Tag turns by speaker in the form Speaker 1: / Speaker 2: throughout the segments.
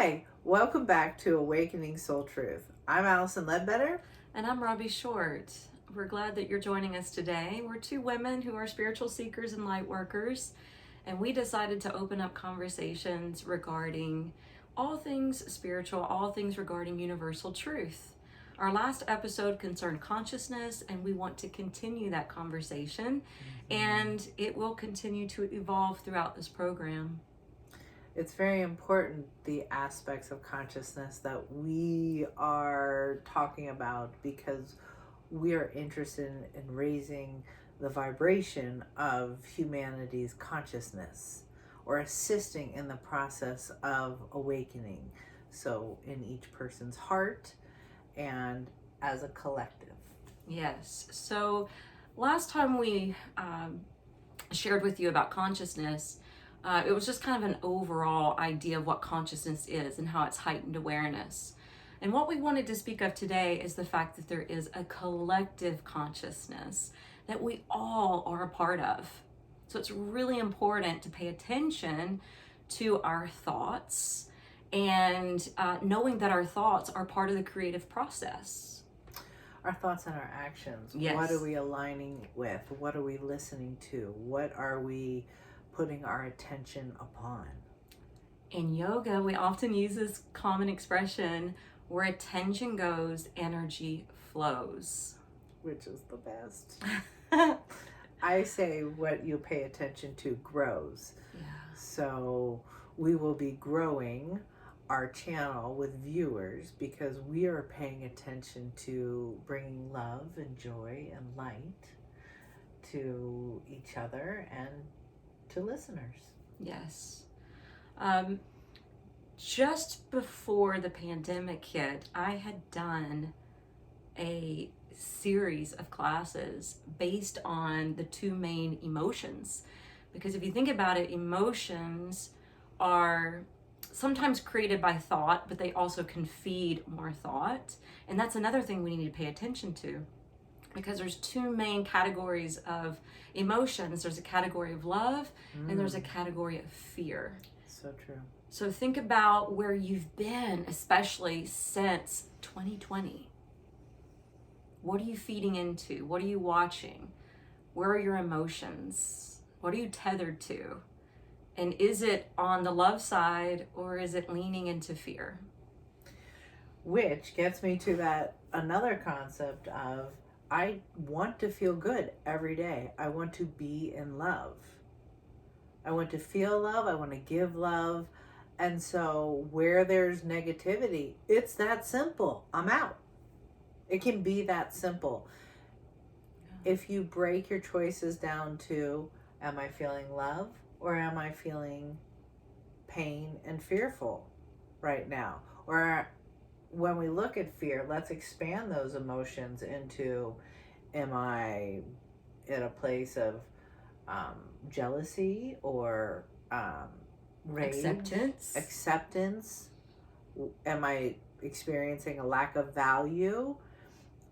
Speaker 1: Hi, welcome back to Awakening Soul Truth. I'm Allison Ledbetter.
Speaker 2: And I'm Robbie Short. We're glad that you're joining us today. We're two women who are spiritual seekers and light workers, and we decided to open up conversations regarding all things spiritual, all things regarding universal truth. Our last episode concerned consciousness, and we want to continue that conversation, and it will continue to evolve throughout this program.
Speaker 1: It's very important, the aspects of consciousness that we are talking about, because we are interested in raising the vibration of humanity's consciousness, or assisting in the process of awakening. So in each person's heart and as a collective.
Speaker 2: Yes. So last time we shared with you about consciousness, it was just kind of an overall idea of what consciousness is and how it's heightened awareness. And what we wanted to speak of today is the fact that there is a collective consciousness that we all are a part of. So it's really important to pay attention to our thoughts and knowing that our thoughts are part of the creative process.
Speaker 1: Our thoughts and our actions.
Speaker 2: Yes.
Speaker 1: What are we aligning with? What are we listening to? What are we putting our attention upon?
Speaker 2: In yoga, we often use this common expression, where attention goes, energy flows.
Speaker 1: Which is the best. I say what you pay attention to grows.
Speaker 2: Yeah.
Speaker 1: So we will be growing our channel with viewers because we are paying attention to bringing love and joy and light to each other and to listeners.
Speaker 2: Yes. Just before the pandemic hit, I had done a series of classes based on the two main emotions. Because if you think about it, emotions are sometimes created by thought, but they also can feed more thought. And that's another thing we need to pay attention to. Because there's two main categories of emotions. There's a category of love and there's a category of fear.
Speaker 1: So true.
Speaker 2: So think about where you've been, especially since 2020. What are you feeding into? What are you watching? Where are your emotions? What are you tethered to? And is it on the love side or is it leaning into fear?
Speaker 1: Which gets me to that another concept of, I want to feel good every day. I want to be in love. I want to feel love. I want to give love. And so where there's negativity, it's that simple. I'm out. It can be that simple. Yeah. If you break your choices down to, am I feeling love or am I feeling pain and fearful right now? Or when we look at fear, let's expand those emotions into, am I in a place of jealousy or rage? Acceptance? Am I experiencing a lack of value?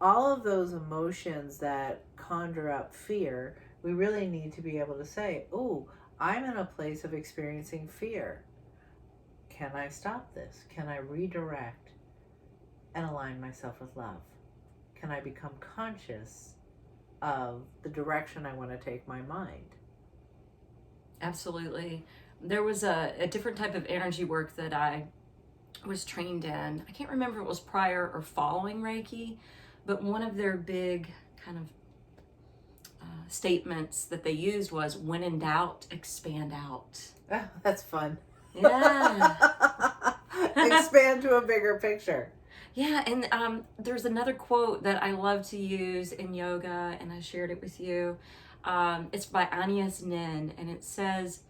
Speaker 1: All of those emotions that conjure up fear, we really need to be able to say, oh, I'm in a place of experiencing fear. Can I stop this? Can I redirect and align myself with love? Can I become conscious of the direction I want to take my mind?
Speaker 2: Absolutely. There was a different type of energy work that I was trained in. I can't remember if it was prior or following Reiki, but one of their big kind of statements that they used was, when in doubt, expand out.
Speaker 1: Oh, that's fun.
Speaker 2: Yeah.
Speaker 1: Expand to a bigger picture.
Speaker 2: Yeah, and there's another quote that I love to use in yoga, and I shared it with you. It's by Agnes Nin, and it says,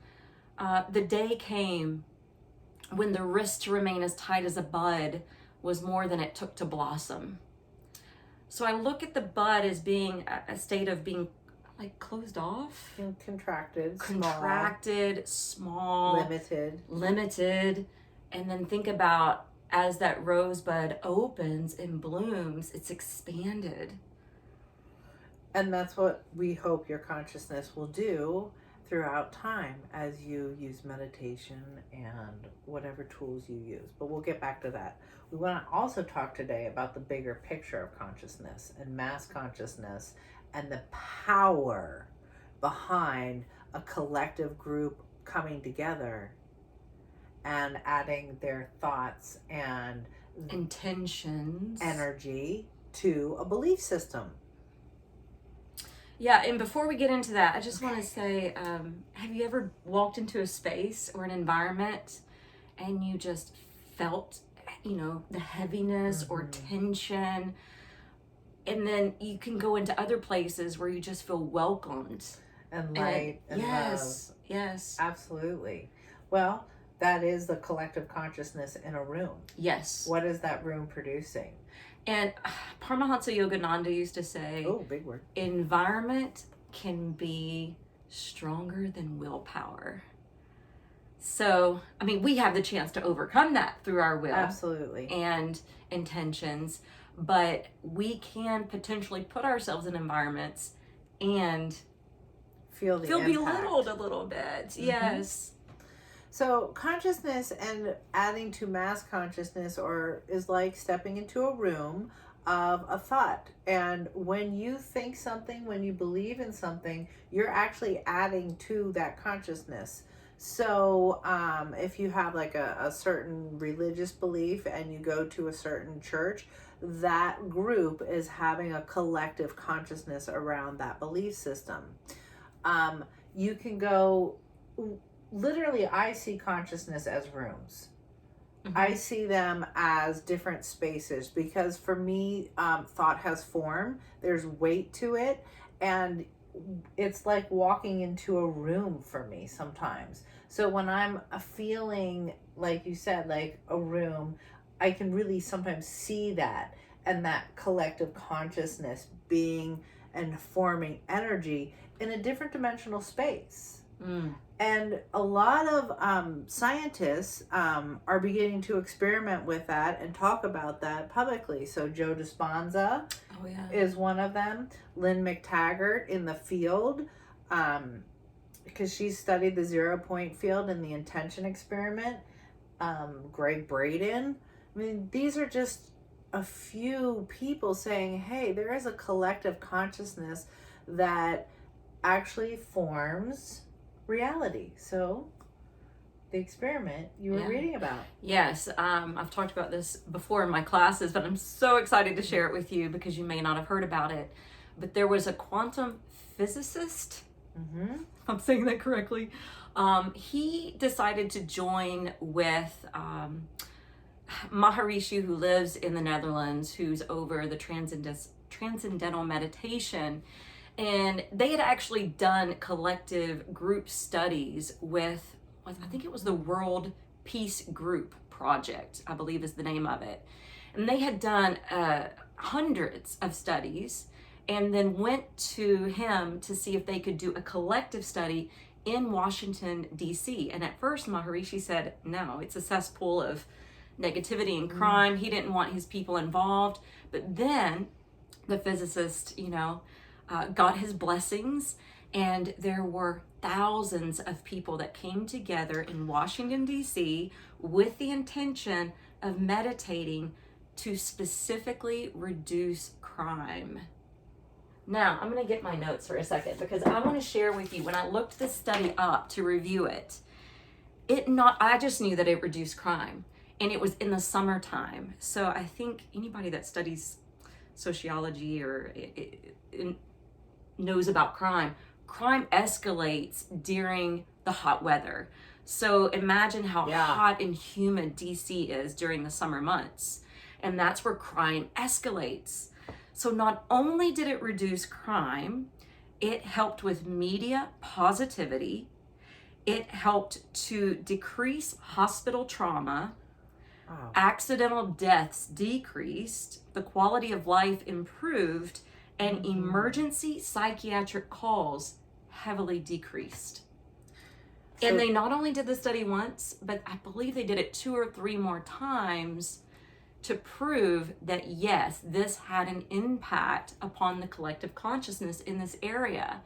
Speaker 2: the day came when the risk to remain as tight as a bud was more than it took to blossom. So I look at the bud as being a state of being like closed off.
Speaker 1: Contracted,
Speaker 2: small, limited. And then think about, as that rosebud opens and blooms, it's expanded.
Speaker 1: And that's what we hope your consciousness will do throughout time as you use meditation and whatever tools you use. But we'll get back to that. We want to also talk today about the bigger picture of consciousness and mass consciousness and the power behind a collective group coming together and adding their thoughts and
Speaker 2: intentions,
Speaker 1: energy to a belief system.
Speaker 2: Yeah, and before we get into that, I just want to say, have you ever walked into a space or an environment and you just felt, the heaviness or tension? And then you can go into other places where you just feel welcomed.
Speaker 1: And light and
Speaker 2: yes,
Speaker 1: love.
Speaker 2: Yes.
Speaker 1: Absolutely. Well, that is the collective consciousness in a room.
Speaker 2: Yes.
Speaker 1: What is that room producing?
Speaker 2: And Paramahansa Yogananda used to say,
Speaker 1: oh, big word,
Speaker 2: environment can be stronger than willpower. So, we have the chance to overcome that through our will.
Speaker 1: Absolutely.
Speaker 2: And intentions, but we can potentially put ourselves in environments and
Speaker 1: feel
Speaker 2: belittled a little bit. Mm-hmm. Yes.
Speaker 1: So consciousness and adding to mass consciousness is like stepping into a room of a thought. And when you think something, when you believe in something, you're actually adding to that consciousness. So if you have like a certain religious belief and you go to a certain church, that group is having a collective consciousness around that belief system. You can go... Literally, I see consciousness as rooms. Mm-hmm. I see them as different spaces because for me, thought has form. There's weight to it. And it's like walking into a room for me sometimes. So when I'm feeling, like you said, like a room, I can really sometimes see that and that collective consciousness being and forming energy in a different dimensional space. Mm. And a lot of scientists are beginning to experiment with that and talk about that publicly. So Joe Dispenza is one of them. Lynn McTaggart in the field, because she studied the 0 point field and the intention experiment. Greg Braden. These are just a few people saying, hey, there is a collective consciousness that actually forms reality. So the experiment you were reading about.
Speaker 2: Yes, I've talked about this before in my classes, but I'm so excited to share it with you because you may not have heard about it. But there was a quantum physicist, if I'm saying that correctly. He decided to join with Maharishi, who lives in the Netherlands, who's over the transcendental meditation. And they had actually done collective group studies with, I think it was the World Peace Group Project, I believe is the name of it. And they had done hundreds of studies and then went to him to see if they could do a collective study in Washington, D.C. And at first, Maharishi said, no, it's a cesspool of negativity and crime. He didn't want his people involved. But then the physicist, got his blessings, and there were thousands of people that came together in Washington, D.C. with the intention of meditating to specifically reduce crime. Now, I'm going to get my notes for a second because I want to share with you, when I looked this study up to review it, I just knew that it reduced crime, and it was in the summertime. So I think anybody that studies sociology or knows about crime escalates during the hot weather. So imagine how hot and humid DC is during the summer months. And that's where crime escalates. So not only did it reduce crime, it helped with media positivity. It helped to decrease hospital trauma. Accidental deaths decreased. The quality of life improved. And emergency psychiatric calls heavily decreased. And they not only did the study once, but I believe they did it 2 or 3 more times to prove that, yes, this had an impact upon the collective consciousness in this area.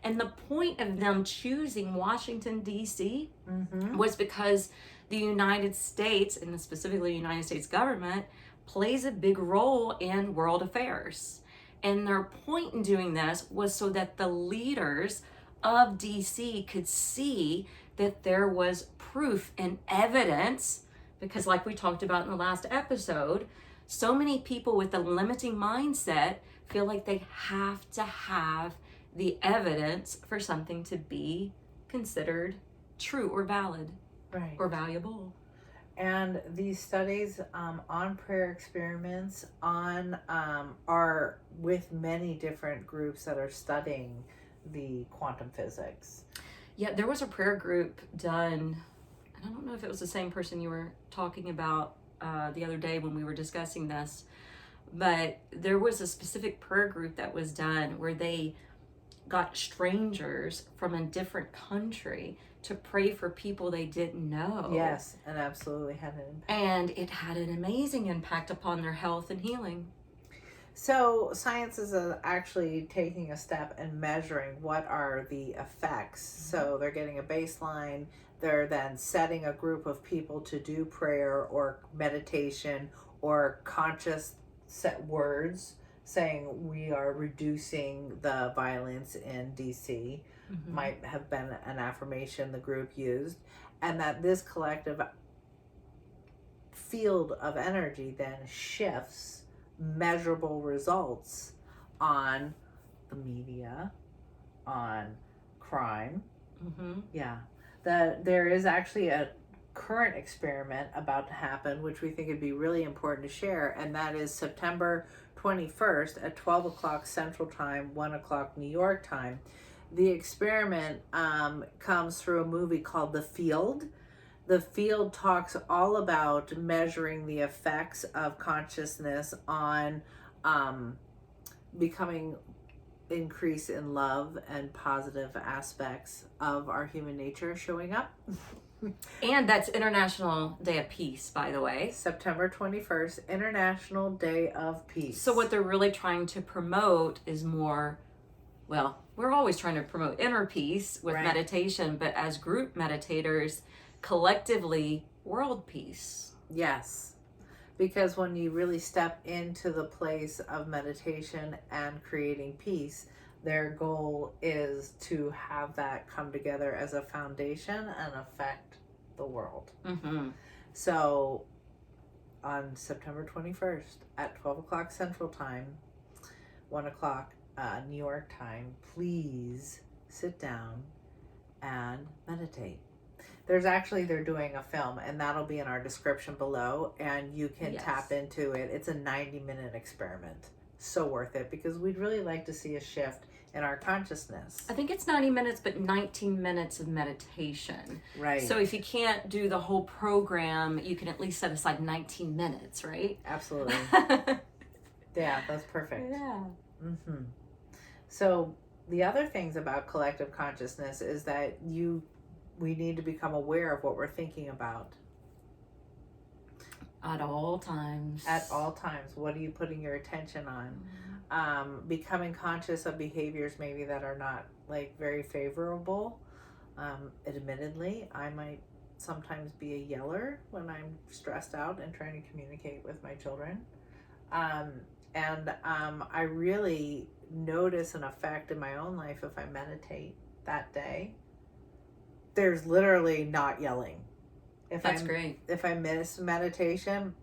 Speaker 2: And the point of them choosing Washington, D.C.
Speaker 1: Mm-hmm.
Speaker 2: was because the United States, and specifically the United States government, plays a big role in world affairs. And their point in doing this was so that the leaders of DC could see that there was proof and evidence, because like we talked about in the last episode, so many people with a limiting mindset feel like they have to have the evidence for something to be considered true or valid,
Speaker 1: Right.
Speaker 2: or valuable.
Speaker 1: And these studies on prayer experiments are with many different groups that are studying the quantum physics.
Speaker 2: Yeah, there was a prayer group done, and I don't know if it was the same person you were talking about the other day when we were discussing this, but there was a specific prayer group that was done where they got strangers from a different country to pray for people they didn't know.
Speaker 1: Yes, and absolutely had an impact.
Speaker 2: And it had an amazing impact upon their health and healing.
Speaker 1: So science is actually taking a step and measuring what are the effects. So they're getting a baseline. They're then setting a group of people to do prayer or meditation or conscious set words saying we are reducing the violence in DC.
Speaker 2: Mm-hmm.
Speaker 1: Might have been an affirmation the group used, and that this collective field of energy then shifts measurable results on the media, on crime.
Speaker 2: Mm-hmm.
Speaker 1: Yeah. There is actually a current experiment about to happen, which we think would be really important to share, and that is September 21st at 12 o'clock Central Time, 1 o'clock New York time. The experiment comes through a movie called The Field. The Field talks all about measuring the effects of consciousness on becoming increase in love and positive aspects of our human nature showing up.
Speaker 2: And that's International Day of Peace, by the way.
Speaker 1: September 21st, International Day of Peace.
Speaker 2: So what they're really trying to promote is more, well, we're always trying to promote inner peace with
Speaker 1: Right.
Speaker 2: meditation, but as group meditators, collectively, world peace.
Speaker 1: Yes. Because when you really step into the place of meditation and creating peace, their goal is to have that come together as a foundation and affect the world.
Speaker 2: Mm-hmm.
Speaker 1: So on September 21st at 12 o'clock Central Time, 1 o'clock New York time, please sit down and meditate. They're doing a film, and that'll be in our description below, and you can
Speaker 2: Yes.
Speaker 1: tap into it. It's a 90-minute experiment. So worth it, because we'd really like to see a shift in our consciousness.
Speaker 2: I think it's 90 minutes, but 19 minutes of meditation.
Speaker 1: Right.
Speaker 2: So if you can't do the whole program, you can at least set aside 19 minutes, right?
Speaker 1: Absolutely. Yeah, that's perfect.
Speaker 2: Yeah.
Speaker 1: Mm-hmm. So the other things about collective consciousness is that we need to become aware of what we're thinking about.
Speaker 2: At all times.
Speaker 1: At all times. What are you putting your attention on? Becoming conscious of behaviors maybe that are not like very favorable. Admittedly, I might sometimes be a yeller when I'm stressed out and trying to communicate with my children. I really notice an effect in my own life if I meditate that day. There's literally not yelling.
Speaker 2: That's great.
Speaker 1: If I miss meditation,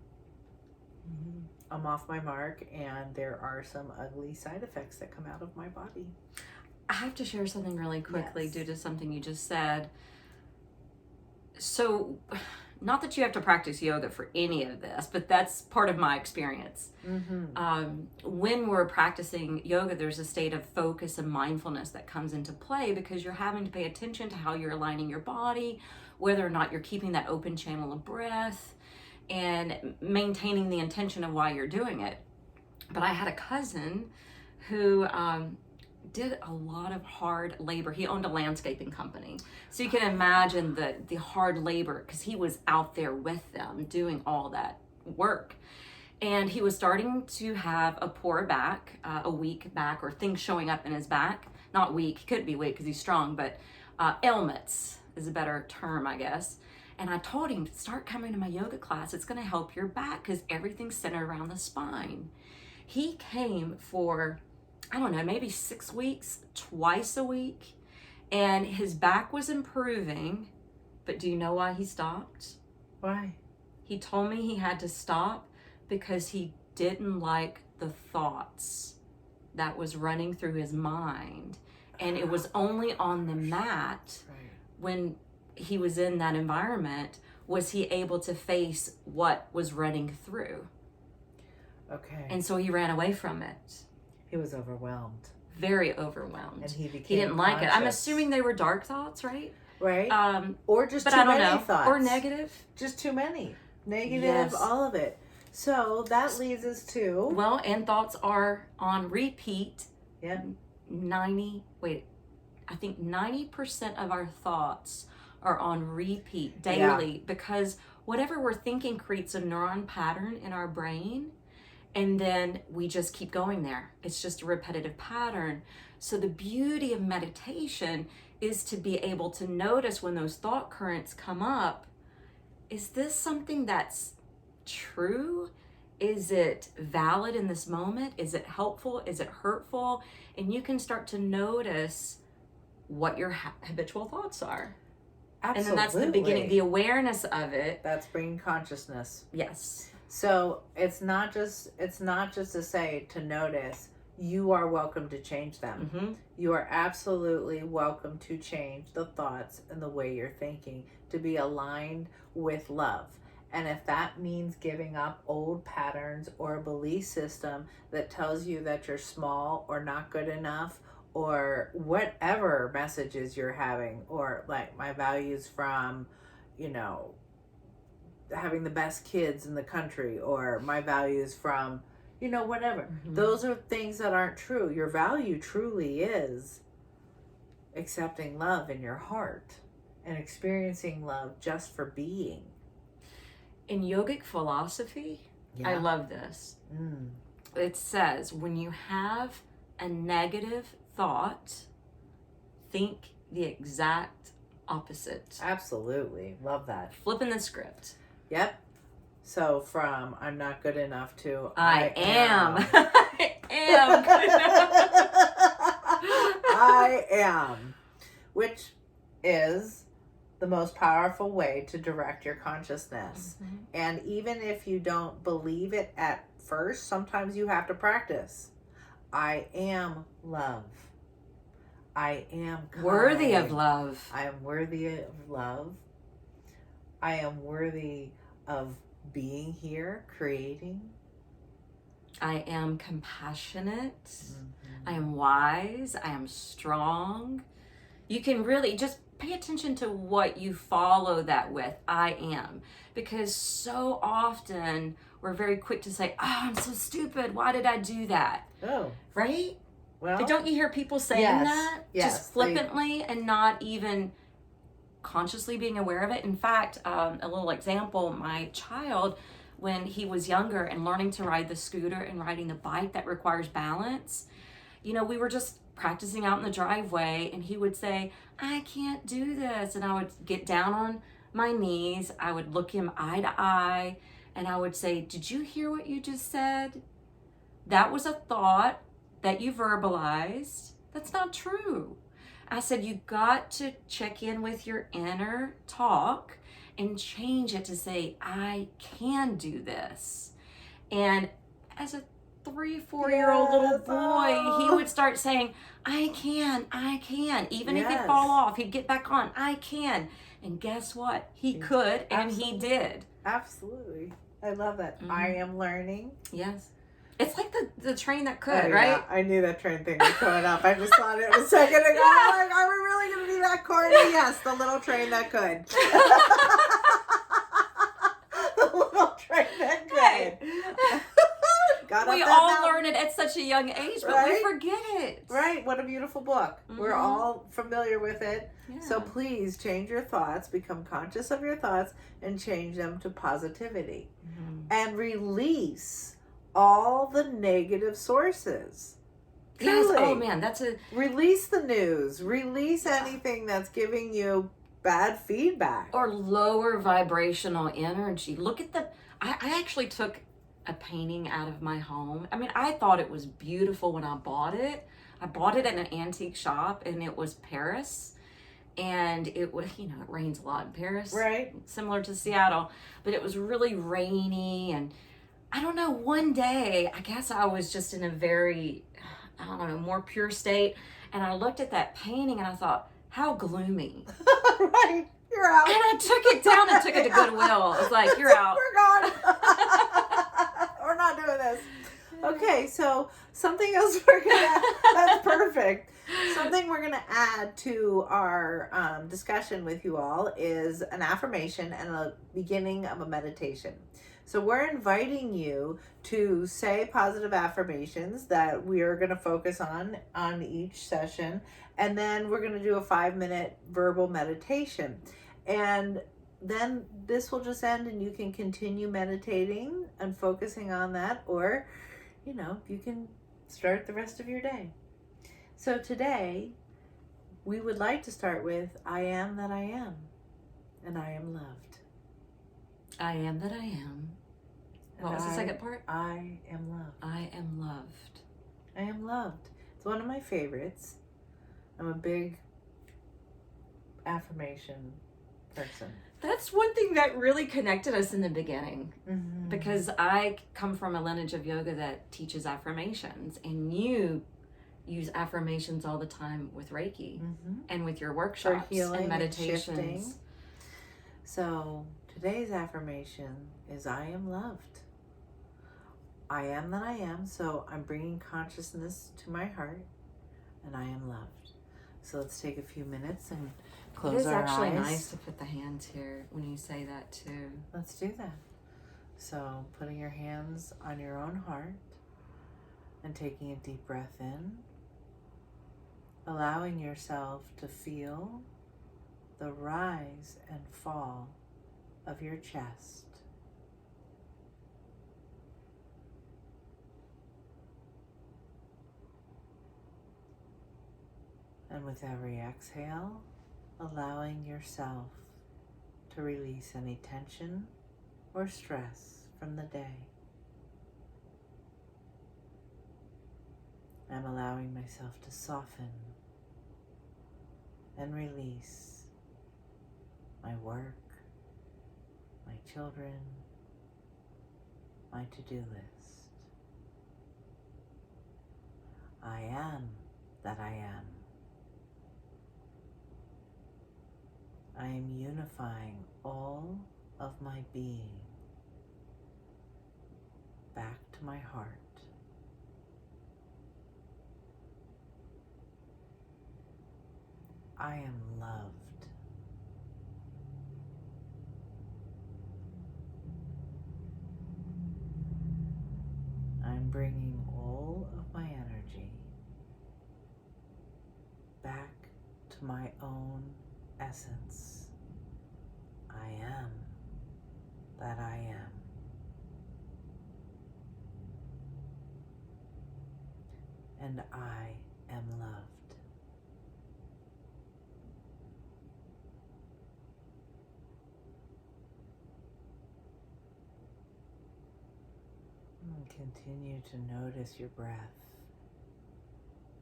Speaker 1: I'm off my mark, and there are some ugly side effects that come out of my body.
Speaker 2: I have to share something really quickly
Speaker 1: Yes.
Speaker 2: due to something you just said. So, not that you have to practice yoga for any of this, but that's part of my experience.
Speaker 1: Mm-hmm.
Speaker 2: When we're practicing yoga, there's a state of focus and mindfulness that comes into play because you're having to pay attention to how you're aligning your body, whether or not you're keeping that open channel of breath, and maintaining the intention of why you're doing it. But I had a cousin who did a lot of hard labor. He owned a landscaping company. So you can imagine the hard labor, because he was out there with them doing all that work. And he was starting to have a poor back, a weak back, or things showing up in his back not weak, he couldn't be weak because he's strong, but ailments is a better term, I guess. And I told him, start coming to my yoga class. It's going to help your back because everything's centered around the spine. He came for, I don't know, maybe 6 weeks, twice a week, and his back was improving. But do you know why he stopped?
Speaker 1: Why?
Speaker 2: He told me he had to stop because he didn't like the thoughts that was running through his mind. And it was only on the mat when he was in that environment was he able to face what was running through.
Speaker 1: Okay.
Speaker 2: And so he ran away from it.
Speaker 1: He was overwhelmed.
Speaker 2: Very overwhelmed.
Speaker 1: And he
Speaker 2: didn't like it. I'm assuming they were dark thoughts, right?
Speaker 1: Right. Or just
Speaker 2: but
Speaker 1: too
Speaker 2: I don't
Speaker 1: many
Speaker 2: know.
Speaker 1: thoughts.
Speaker 2: Or negative.
Speaker 1: Just too many. Negative,
Speaker 2: Yes.
Speaker 1: all of it. So that leads us to...
Speaker 2: Well, and thoughts are on repeat.
Speaker 1: Yeah.
Speaker 2: I think 90% of our thoughts are on repeat daily because whatever we're thinking creates a neuron pattern in our brain, and then we just keep going there. It's just a repetitive pattern. So the beauty of meditation is to be able to notice when those thought currents come up, is this something that's true? Is it valid in this moment? Is it helpful? Is it hurtful? And you can start to notice what your habitual thoughts are.
Speaker 1: Absolutely.
Speaker 2: And then that's the beginning, the awareness of it.
Speaker 1: That's bringing consciousness.
Speaker 2: Yes.
Speaker 1: So it's not just to say to notice. You are welcome to change them.
Speaker 2: Mm-hmm.
Speaker 1: You are absolutely welcome to change the thoughts and the way you're thinking to be aligned with love. And if that means giving up old patterns or a belief system that tells you that you're small or not good enough, or whatever messages you're having, or like my values from, having the best kids in the country, or my values from, whatever.
Speaker 2: Mm-hmm.
Speaker 1: Those are things that aren't true. Your value truly is accepting love in your heart and experiencing love just for being.
Speaker 2: In yogic philosophy, I love this. It says, when you have a negative thought, think the exact opposite.
Speaker 1: Absolutely. Love that.
Speaker 2: Flipping the script.
Speaker 1: Yep. So from I'm not good enough to
Speaker 2: I am. I am good enough.
Speaker 1: I am. Which is the most powerful way to direct your consciousness.
Speaker 2: Mm-hmm.
Speaker 1: And even if you don't believe it at first, sometimes you have to practice. I am love. I am kind.
Speaker 2: Worthy of love.
Speaker 1: I am worthy of love. I am worthy of being here, creating.
Speaker 2: I am compassionate.
Speaker 1: Mm-hmm.
Speaker 2: I am wise. I am strong. You can really just pay attention to what you follow that with. I am. Because so often we're very quick to say, oh, I'm so stupid. Why did I do that?
Speaker 1: Oh.
Speaker 2: Right?
Speaker 1: Well,
Speaker 2: But don't you hear people saying that?
Speaker 1: Yes,
Speaker 2: just flippantly and not even consciously being aware of it. In fact, a little example, my child, when he was younger and learning to ride the scooter and riding the bike that requires balance, we were just practicing out in the driveway, and he would say, I can't do this. And I would get down on my knees. I would look him eye to eye, and I would say, did you hear what you just said? That was a thought that you verbalized. That's not true. I said, you got to check in with your inner talk and change it to say, I can do this. And as a 3-4-year-old little boy, he would start saying, I can. Even if he'd fall off, he'd get back on. I can. And guess what? He could, and he did.
Speaker 1: Absolutely. I love that.
Speaker 2: Mm-hmm.
Speaker 1: I am learning.
Speaker 2: Yes. It's like the train that could,
Speaker 1: Oh,
Speaker 2: right?
Speaker 1: Yeah. I knew that train thing was coming up. I just thought it a second ago. I'm like, are we really going to be that corny? Yes, the little train that could. The little train that could.
Speaker 2: Right. We all learn it at such a young age, but we forget it.
Speaker 1: Right. What a beautiful book.
Speaker 2: Mm-hmm.
Speaker 1: We're all familiar with it.
Speaker 2: Yeah.
Speaker 1: So please change your thoughts, become conscious of your thoughts, and change them to positivity.
Speaker 2: Mm-hmm.
Speaker 1: And release all the negative sources.
Speaker 2: Yes. Oh
Speaker 1: Truly.
Speaker 2: man, that's a
Speaker 1: Release the news. Release anything that's giving you bad feedback.
Speaker 2: or lower vibrational energy. Look at the. I actually took a painting out of my home. I mean, I thought it was beautiful when I bought it. I bought it at an antique shop, and it was Paris. And it was, it rains a lot in Paris,
Speaker 1: Right.
Speaker 2: similar to Seattle, but it was really rainy. And I don't know, one day, I guess I was just in a very, I don't know, more pure state. And I looked at that painting and I thought, how gloomy.
Speaker 1: Right. You're out.
Speaker 2: And I took it down and took it to Goodwill. It's like, you're out.
Speaker 1: We're gone. We're not doing this. Okay, so something else that's perfect. Something we're going to add to our discussion with you all is an affirmation and a beginning of a meditation. So we're inviting you to say positive affirmations that we are going to focus on each session. And then we're going to do a 5-minute verbal meditation. And then this will just end and you can continue meditating and focusing on that, or you can start the rest of your day. So today we would like to start with I am that I am, and I am loved.
Speaker 2: I am that I am. What was the second part?
Speaker 1: I am loved.
Speaker 2: I am loved.
Speaker 1: I am loved. It's one of my favorites. I'm a big affirmation person.
Speaker 2: That's one thing that really connected us in the beginning, because I come from a lineage of yoga that teaches affirmations, and you use affirmations all the time with Reiki and with your workshops
Speaker 1: for healing
Speaker 2: and meditations.
Speaker 1: And shifting. So today's affirmation is I am loved. I am that I am, so I'm bringing consciousness to my heart, and I am loved. So let's take a few minutes and close our eyes.
Speaker 2: It is actually nice to put the hands here when you say that too.
Speaker 1: Let's do that. So putting your hands on your own heart and taking a deep breath in, allowing yourself to feel the rise and fall of your chest. And with every exhale, allowing yourself to release any tension or stress from the day. I'm allowing myself to soften and release my work, my children, my to-do list. I am that I am. I am unifying all of my being back to my heart. I am loved. I'm bringing all of my energy back to my own essence. I am that I am. And I am loved. And continue to notice your breath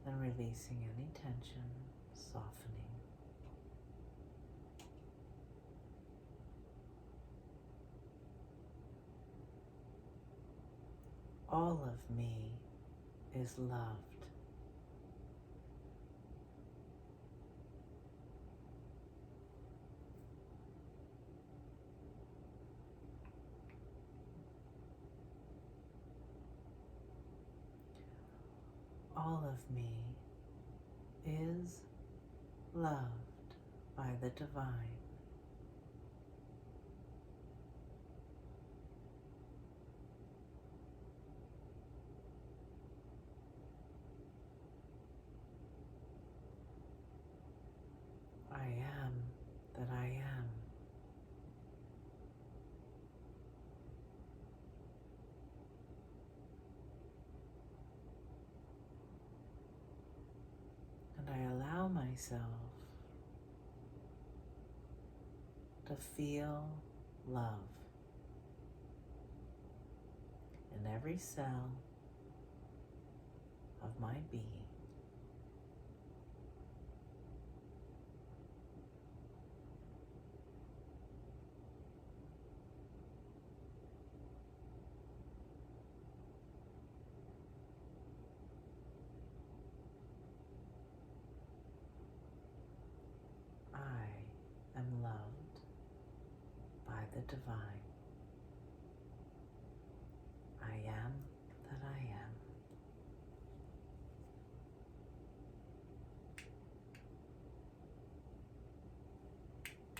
Speaker 1: and releasing any tension, softening. All of me is loved. All of me is loved by the divine. I am that I am. myself to feel love in every cell of my being. I am loved by the divine.